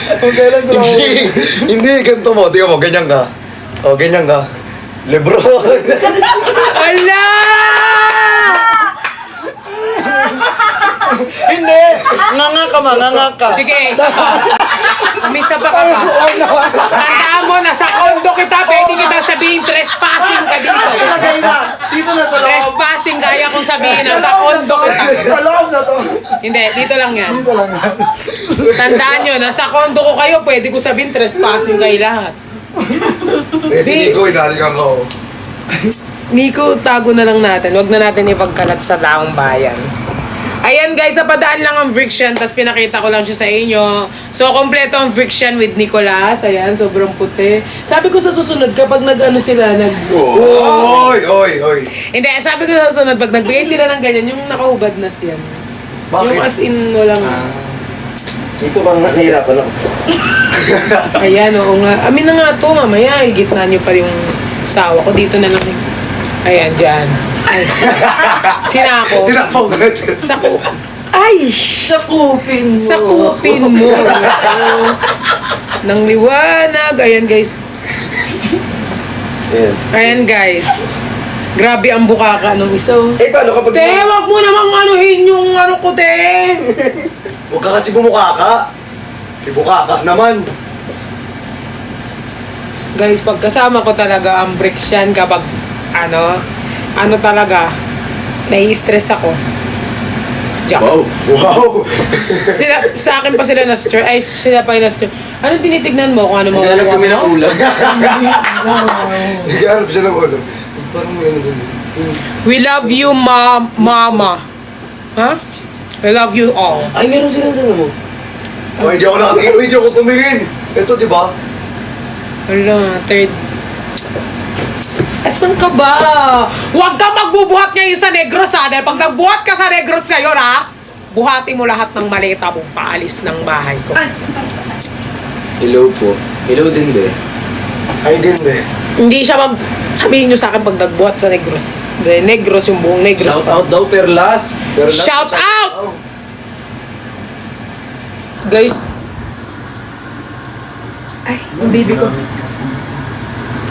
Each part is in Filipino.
Kung kailan sila Hindi, ganito mo. Tingnan mo, ganyan ka. O, ganyan ka. Lebron. Ala! Hindi! Nganga ka, nganga ka. Sige, isa pa. Umisa pa ka pa. Tandaan mo, nasa kondo kita, pwede kita sabihin, trespassing ka dito. Lagay na. Dito na sa loob. Trespassing, kaya kong sabihin, nasa kondo kita. Sa loob na to. Hindi, dito lang yan. Dito lang yan. Tandaan nyo, nasa kondo ko kayo, pwede ko sabihin, trespassing kayo lahat. Eh, si Nico, inalikan ko. Nico, tago na lang natin. Huwag na natin ipagkalat sa taong bayan. Ayan guys, napadaan lang ang friction, tapos pinakita ko lang siya sa inyo. So, kompleto ang friction with Nicolas. Ayan, sobrang puti. Sabi ko sa susunod, kapag nag-ano sila, Oy, oy, oy. Hindi, sabi ko sa susunod, pag nagbigay sila ng ganyan, yung nakahubad na siya. Bakit? Yung as in, walang... Dito bang nahihirapan ako? Ayan, oo nga. Amin na nga to, mamaya. Gitna nyo pa yung sawa ko. Dito na lang. Ayan, dyan. Ay. Sinako. Tinapong ka dyan. Sako. Ay! Sakupin mo. Sakupin mo. Nang liwanag. Ayan, guys. Ayan. Ayan, guys. Grabe ang bukaka nung isa. Eh, paano kapag... Te, wag mo namang anuhin yung ano ko, te. Huwag ka kasi bumuka ka. Ibuka ka naman. Guys, pagkasama ko talaga ang friction kapag ano talaga, nai-stress ako. Diyak. Wow. Wow. Sila, sa akin pa sila na-stress. Ay, sila pa yung na-stress. Ano tinitignan mo kung ano Naglalap makukuha kami ng mo? ulam. Nag-aarap siya ng ulo. Parang may ano dun. We love you, mama. Ha? I love you all. Ay, meron silang dun mo. Oh, hindi ako nakatingin. Hindi ako tumingin. Ito, di ba? Wala, third. Asan ka ba? Huwag ka magbubuhat ngayon sa Negros, ha? Dahil pag nagbuhat ka sa Negros ngayon, ha? Buhati mo lahat ng maleta mong paalis ng bahay ko. Hello po. Hello din, be. Ay, din, be. Hindi siya sabihin nyo sa akin pag nagbuhat sa Negros. Dahil Negros, yung buong Negros. Shout out daw, Perlas. Perlas. Shout out! Guys. Ay, ang baby ko.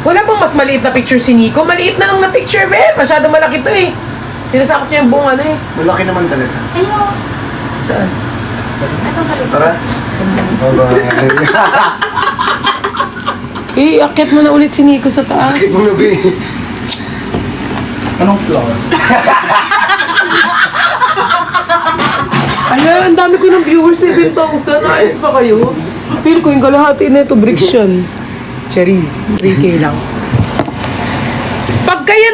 Wala bang mas maliit na picture si Nico? Maliit na lang na picture, be. Masyado malaki to eh. Sinasakot niya yung buong ano eh. Malaki naman talaga. Hello. Saan? Atong sabi. Tara. Bye-bye. Eh, akit mo na ulit si Nico sa taas. Bakit mo na, be? Anong flower? Ala, ang dami ko ng viewers, 7,000. Naayos pa kayo? Feel ko yung kalahati na ito, Brixion. Cherries, 3K lang. Pag kaya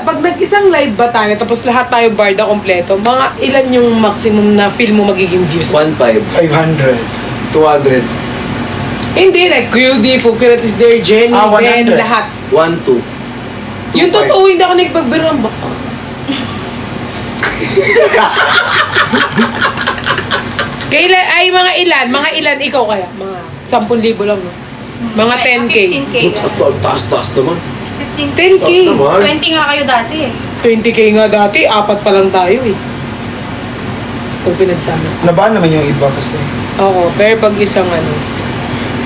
pag nag-isang live ba tayo, tapos lahat tayo barda kompleto, mga ilan yung maximum na feel mo magiging views? 1.5. 500. 200. Hindi, like QD, Fukirat is there, Jenny, 100. Ben, lahat. 1.2. Yung totoo, hindi ako nagpagbiruan baka. Kailan, ay mga ilan, ikaw kaya? Mga 10,000 lang, no? Mga 10K. 15K lang. Taas lang. 15K. 10K. Taas naman. 20 nga kayo dati eh. 20K nga dati, 4 pa lang tayo eh. Pag pinagsama. Nabaan naman yung iba kasi. Oo, pero pag isang ano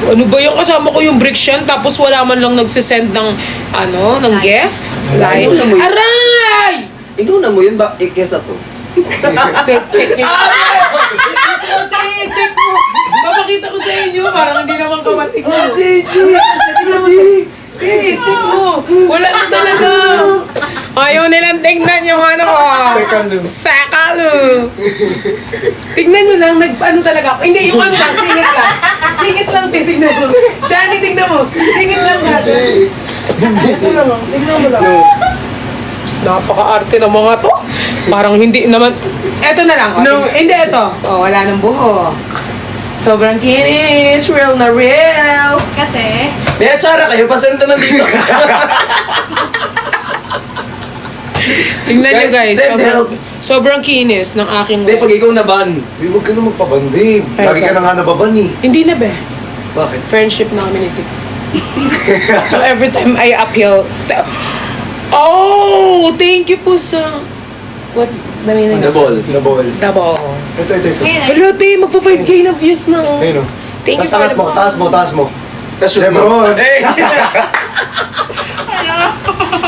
ba yung kasama ko yung Brixion tapos wala man lang nagsisend ng ng gift? Like, Ano mo yun? aray! Inuna mo yun ba? Kesa to. Check nyo. Check mo. Papakita ko sa inyo, parang hindi naman kamatig mo. Check mo. Wala na talaga. Ayaw nilang tingnan yung Second. Tignan nyo lang, talaga ako. Hindi, yung lang, singit lang. Singit lang, tignan mo. Johnny, tignan mo. Singit lang natin. Ito lang, tignan mo lang. Napaka-arte ng mga to. Parang hindi naman. Eto na lang. No. Hindi, ito. Oh, wala nang buhok. Sobrang kinis. Real na real. Kasi, May atsara kayo, pasenta na dito. Tingnan nyo guys. Send help. Sobrang kinis ng aking Hindi, pag ikaw naban. Di, huwag ka na magpaban, babe. Ay, Lagi ka sorry. na nga nababan, eh. Hindi na be. Bakit? Friendship na kami ni Tito. So every time I uphill. Oh! Thank you po sa... What's the meaning The of ball. this? Na ball. Double. Ito. ngayon, Hello, te, magpa 5K na views na. Oh. Ayun, oh. Thank you Tas angat mo, taas mo, taas mo. Tapos shoot mo. Lebron!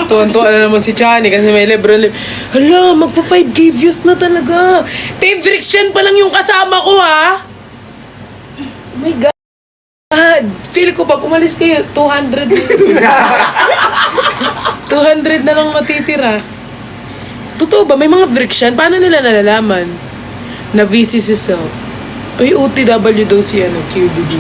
Tuwan-tuwa na naman si Chani kasi may Lebron. Hala, magpa 5K views na talaga. Team Friction pa lang yung kasama ko, ha? Oh my God. Feel ko pag umalis kayo, 200 na. 200 na lang matitira. Totoo ba? May mga friction? Paano nila nalalaman? Na VC si Self. Uy, OTW daw si QDD.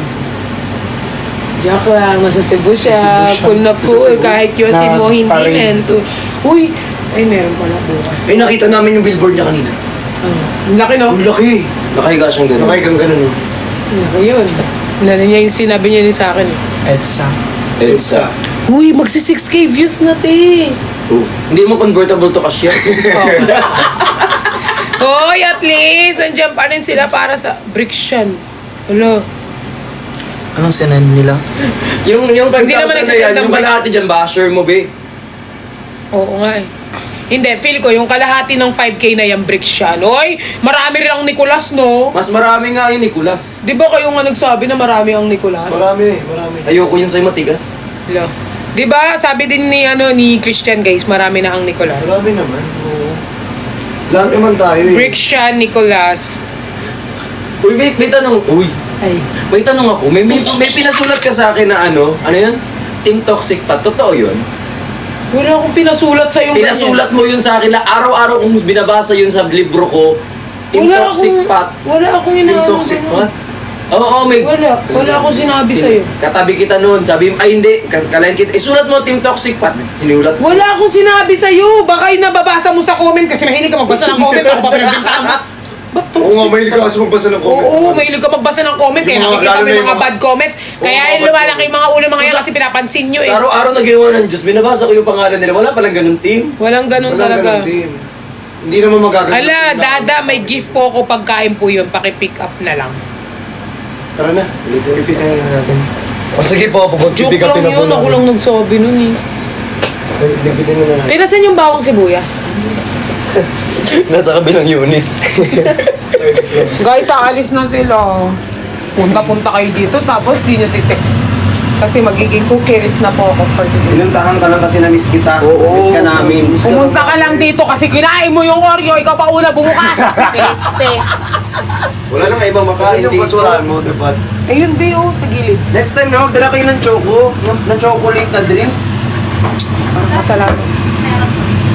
Jack lang, nasa Cebu siya. Cool na cool. Kahit yosin mo, hindi nento. Uy, ay meron pala bukas. Eh, nakita namin yung billboard niya kanina. Ang laki, no? Ang laki! Nakahiga siyang gano'n. Nakaigang ganun. Oh. Laki yun. Ano niya yung sinabi niya sa akin. EDSA. Uy, magsi 6K views na, te. Hindi mo convertible to cash yan. Hoy, at least, andyan pa rin sila para sa Briction. Hello. Anong sinan nila? yung Hindi 5,000 naman na nagsasend yan, ng yung kalahati dyan, basher mo, be. Oo nga eh. Hindi, feel ko, yung kalahati ng 5K na yung Briction. Hoy, marami rin ang Nicolas, no? Mas marami nga yung Nicolas. Di ba kayo nga nagsabi na marami ang Nicolas? Marami. Ayoko yun sa'yo matigas. Hello. Di ba, sabi din ni Christian, guys, marami na ang Nicolas. Marami naman. Oo. Lahat naman tayo eh. Briction, Nicolas. Uy, may tanong. Uy, Ay. may tanong ako. May pinasulat ka sa akin na ano yun? Team Toxic pa. Totoo yun? Wala akong pinasulat sa'yo. Pinasulat mo yun sa akin na araw-araw kong binabasa yun sa libro ko. Team Wala Toxic akong- Pat. Wala akong Team inaano. Toxic ganun. Pat. Oo, may... Wala akong sinabi sa'yo. Katabi kita noon. Sabi mo, ay hindi. Kalahin kita. Isulat mo Team Toxic Pat. Sinulat mo. Wala akong sinabi sa'yo. Baka yung nababasa mo sa comment kasi mahilig ka magbasa ng comment. Ako pa pinagbintaan mo. Ba't to? Oo nga, mahilig ka kasi magbasa ng comment. Oo, mahilig ka magbasa ng comment. Kaya Yung mga- nakikita lalo mo na yung yung mga mga- bad comments. Kaya mga yung bad lumalaki comments. yung mga ulo mga yan kasi pinapansin nyo eh. Sa araw-araw na ginawa ng Diyos, binabasa ko yung pangalan nila. Wala palang ganun team. Walang ganun Walang talaga. ganun, team. Hindi naman magagawa. Hala, Dada, may gift po ako pagkain po yun. Paki-pick up na lang. Tara na, repeat na natin. O sige po, Joke lang yun. Ako lang nagsabi nun eh. Repeatin mo na natin. Tinasan yung bawang sibuyas. Nasa kabilang unit. Guys, aalis na sila. Punta-punta kayo dito tapos di nyo titik. Kasi magiging cookies na po ako for today. Pinuntahan ka lang kasi na-miss kita. Oo. Miss ka namin. Pumunta ka lang dito kasi kinain mo yung Oreo, ikaw pa una bumukas. Peste. Wala nang ibang makain Yung dito. basurahan mo, diba? Ayun, di oh, sa gilid. Next time na, magdala kayo ng choco. Ng chocolate na drink. Masalamat.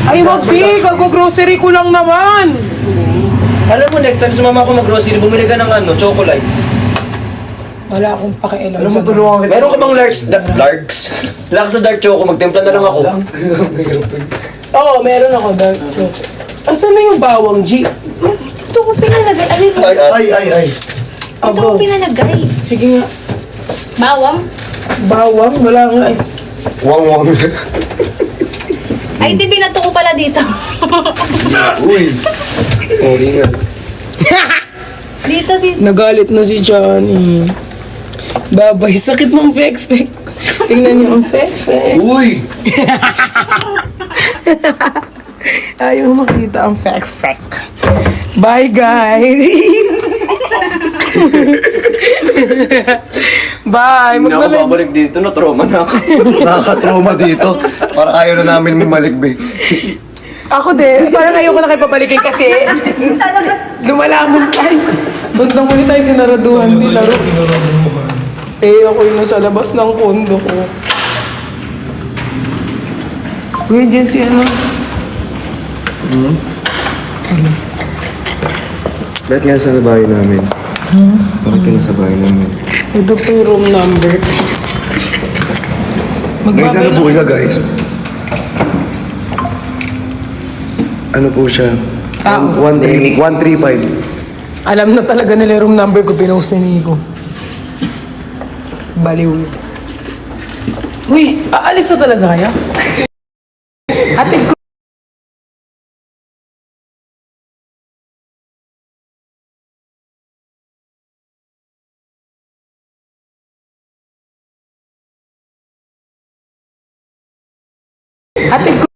Ay, wag di, grocery ko lang naman. Alam mo, next time sumama ako mag-grocery, bumili ka ng chocolate. Wala akong pakialam Alam mo, sa tulungan kita. Meron ka bang larks? Larks na dark choco, magtimpla na lang ako. Oo, meron ako dark chocolate. Asan na yung bawang, G? Ito ko pinalagay. Ano ito? Ay. Ito ko pinalagay. Sige nga. Bawang? Bawang? Wala nga eh. Wang. Ay, di binato ko pala dito. Uy. Oh, ingat. Dito. Nagalit na si Johnny. Babay, sakit ng fek-fek. Tingnan niyo ang fek-fek. Uy. Ayaw makita ang fek-fek. Bye, guys. Bye. Hindi na ako Magbalag. babalik dito, na-trauma na ako. Nakaka-trauma dito. Para ayaw na namin bumalik, be. Ako din. Parang ayoko na kayo papalikin kasi lumalamon tayo. Doon muli tayo sinaraduhan si Laro. Eh, ako yung nasa labas ng kondo ko. Uy, dyan si ano? Bakit nga sa bahay namin? Bakit ka nasa bahay namin? Ito po yung room number. Guys, ano po siya, guys? Ano po siya? Tao. 135. Alam na talaga nila yung room number ko, pinost ni Nico. Baliw. Uy, aalis na talaga kaya? Hatid ko. Hatid ko.